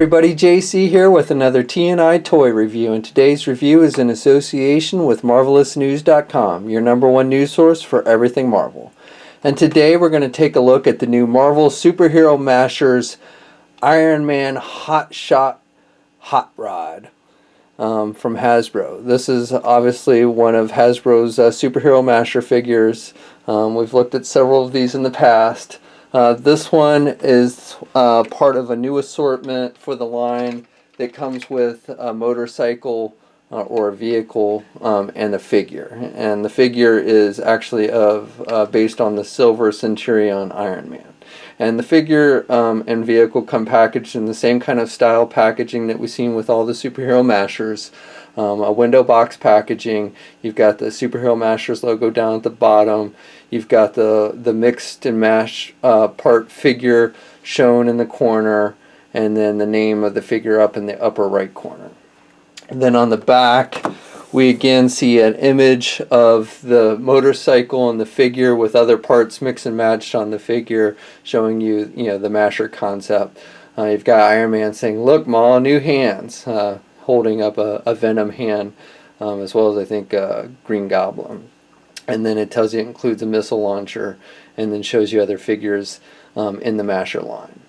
Everybody, JC here with another T&I toy review, and today's review is in association with MarvelousNews.com, your #1 news source for everything Marvel. And today we're going to take a look at the new Marvel Superhero Mashers Iron Man Hotshot Hot Rod from Hasbro. This is obviously one of Hasbro's Superhero Masher figures. We've looked at several of these in the past. This one is part of a new assortment for the line that comes with a motorcycle or a vehicle and a figure. And the figure is actually based on the silver Centurion Iron Man. And the figure and vehicle come packaged in the same kind of style packaging that we've seen with all the Superhero Mashers. A window box packaging. You've got the Superhero Mashers logo down at the bottom. You've got the mixed and mash part figure shown in the corner, and then the name of the figure up in the upper right corner. And then on the back, we again see an image of the motorcycle and the figure with other parts mixed and matched on the figure, showing you the Masher concept. You've got Iron Man saying, "Look, Ma, new hands," holding up a Venom hand, as well as I think Green Goblin. And then it tells you it includes a missile launcher, and then shows you other figures in the Masher line.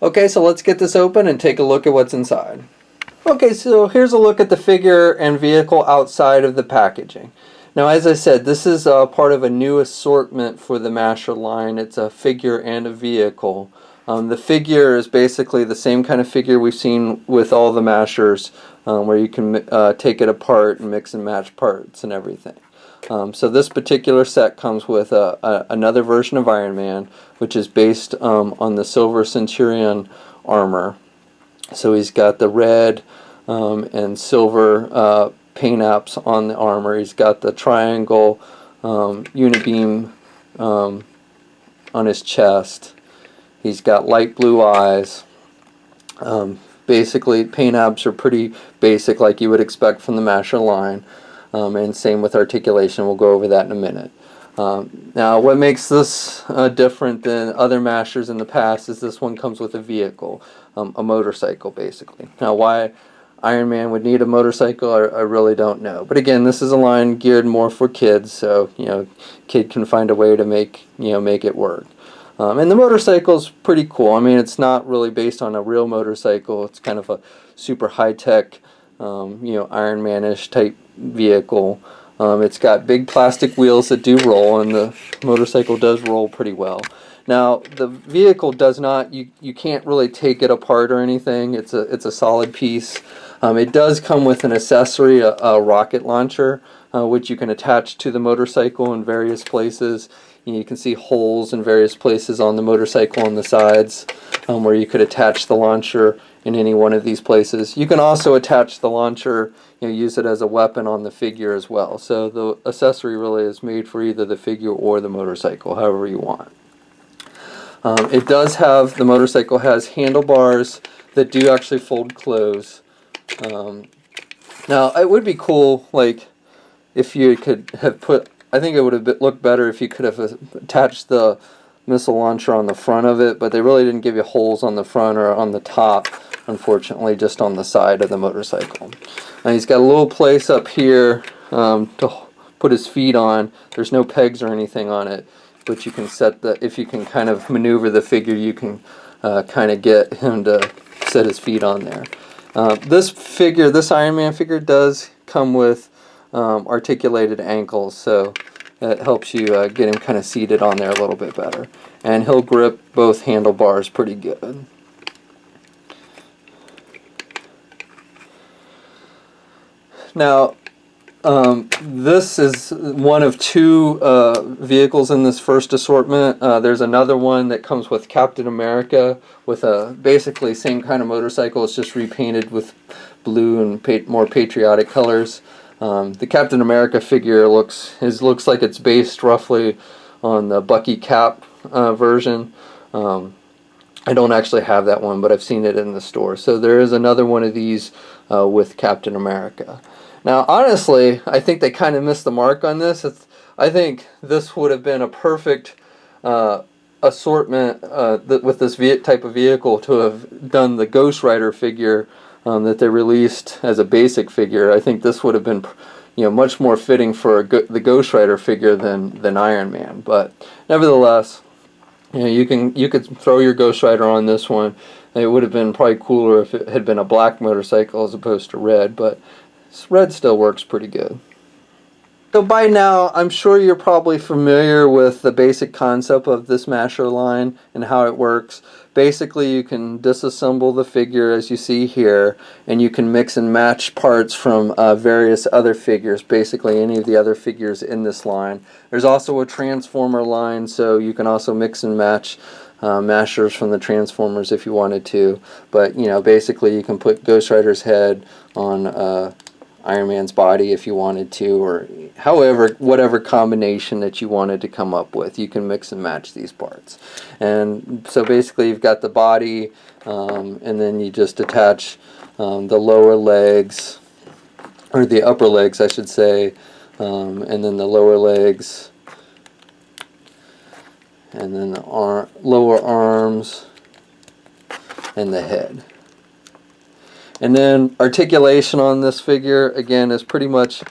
Okay, so let's get this open and take a look at what's inside. Okay, so here's a look at the figure and vehicle outside of the packaging. Now, as I said, this is part of a new assortment for the Masher line. It's a figure and a vehicle. The figure is basically the same kind of figure we've seen with all the Mashers, where you can take it apart and mix and match parts and everything. So this particular set comes with another version of Iron Man, which is based on the silver Centurion armor. So he's got the red and silver paint apps on the armor. He's got the triangle unibeam on his chest. He's got light blue eyes. Basically, paint apps are pretty basic, like you would expect from the Masher line. And same with articulation. We'll go over that in a minute. Now, what makes this different than other Mashers in the past is this one comes with a vehicle, a motorcycle, basically. Now, why Iron Man would need a motorcycle, I really don't know. But again, this is a line geared more for kids, so kid can find a way to make it work. And the motorcycle's pretty cool. I mean, it's not really based on a real motorcycle. It's kind of a super high-tech, Iron Man-ish type vehicle. It's got big plastic wheels that do roll, and the motorcycle does roll pretty well. Now, the vehicle does not, you can't really take it apart or anything. It's a solid piece. It does come with an accessory, a rocket launcher, which you can attach to the motorcycle in various places. You can see holes in various places on the motorcycle on the sides, where you could attach the launcher in any one of these places. You can also attach the launcher, use it as a weapon on the figure as well. So the accessory really is made for either the figure or the motorcycle, however you want. The motorcycle has handlebars that do actually fold close. Now, it would be cool, like, if you could have put, I think it would have looked better if you could have attached the missile launcher on the front of it, but they really didn't give you holes on the front or on the top, unfortunately, just on the side of the motorcycle. Now, he's got a little place up here to put his feet on. There's no pegs or anything on it, but you can if you can kind of maneuver the figure, you can kind of get him to set his feet on there. This Iron Man figure does come with articulated ankles, so it helps you get him kind of seated on there a little bit better. And he'll grip both handlebars pretty good. Now, this is one of two vehicles in this first assortment. There's another one that comes with Captain America with a basically same kind of motorcycle. It's just repainted with blue and more patriotic colors. The Captain America figure looks like it's based roughly on the Bucky Cap version. I don't actually have that one, but I've seen it in the store. So there is another one of these with Captain America. Now, honestly, I think they kind of missed the mark on this. I think this would have been a perfect assortment with this type of vehicle to have done the Ghost Rider figure that they released as a basic figure, I think this would have been, much more fitting for the Ghost Rider figure than Iron Man. But nevertheless, you could throw your Ghost Rider on this one. It would have been probably cooler if it had been a black motorcycle as opposed to red, but red still works pretty good. So by now, I'm sure you're probably familiar with the basic concept of this masher line and how it works. Basically, you can disassemble the figure as you see here, and you can mix and match parts from various other figures, basically any of the other figures in this line. There's also a Transformer line, so you can also mix and match mashers from the Transformers if you wanted to. But, basically you can put Ghost Rider's head on Iron Man's body if you wanted to, or whatever combination that you wanted to come up with, you can mix and match these parts. And so basically you've got the body, and then you just attach the lower legs, or the upper legs I should say, and then the lower legs, and then the lower arms, and the head. And then articulation on this figure, again, is pretty much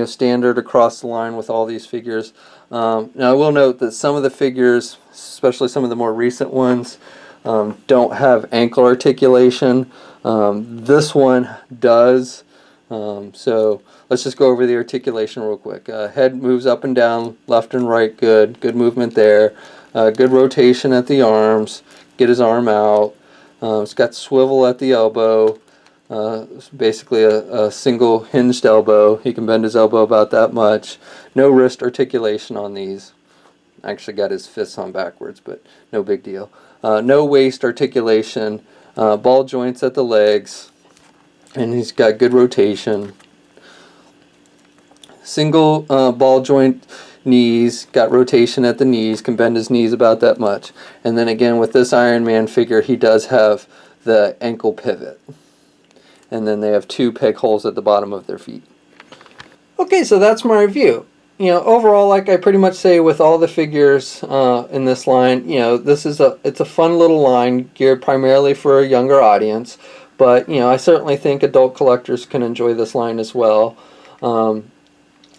standard across the line with all these figures. Now I will note that some of the figures, especially some of the more recent ones, don't have ankle articulation. This one does. So let's just go over the articulation real quick. Head moves up and down, left and right, good movement there. Good rotation at the arms, get his arm out. It's got swivel at the elbow. Basically a single hinged elbow. He can bend his elbow about that much. No wrist articulation on these. Actually got his fists on backwards, but no big deal. No waist articulation. Ball joints at the legs, and he's got good rotation. Single ball joint knees, got rotation at the knees, can bend his knees about that much. And then again with this Iron Man figure, he does have the ankle pivot. And then they have 2 peg holes at the bottom of their feet. Okay, so that's my review. Overall, like I pretty much say with all the figures in this line, it's a fun little line geared primarily for a younger audience. But I certainly think adult collectors can enjoy this line as well.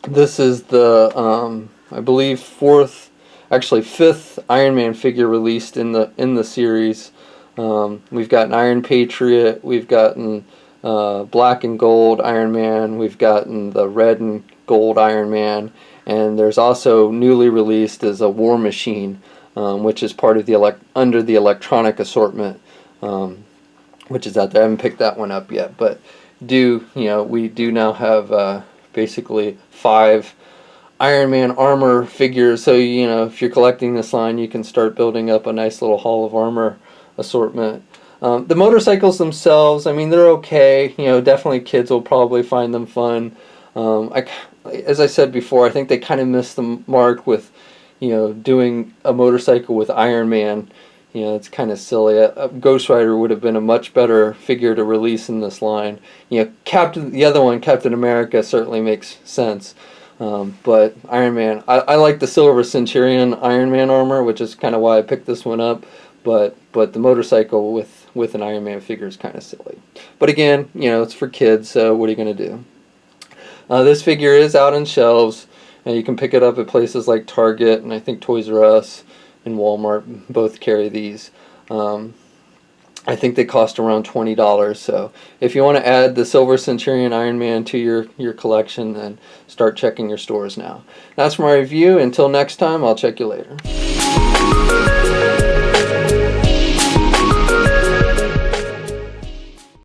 This is the I believe 5th Iron Man figure released in the series. We've got an Iron Patriot. We've gotten black and gold Iron Man, we've gotten the red and gold Iron Man, and there's also newly released as a War Machine, which is part of the under the electronic assortment, which is out there. I haven't picked that one up yet, but we do now have basically 5 Iron Man armor figures, so if you're collecting this line, you can start building up a nice little Hall of Armor assortment. The motorcycles themselves, I mean, they're okay. Definitely kids will probably find them fun. As I said before, I think they kind of missed the mark with, doing a motorcycle with Iron Man. It's kind of silly. Ghost Rider would have been a much better figure to release in this line. The other one, Captain America, certainly makes sense. But Iron Man, I like the Silver Centurion Iron Man armor, which is kind of why I picked this one up. But the motorcycle with an Iron Man figure is kind of silly. But again, it's for kids, so what are you going to do? This figure is out on shelves, and you can pick it up at places like Target, and I think Toys R Us and Walmart both carry these. I think they cost around $20, so if you want to add the Silver Centurion Iron Man to your collection, then start checking your stores now. That's my review. Until next time, I'll check you later.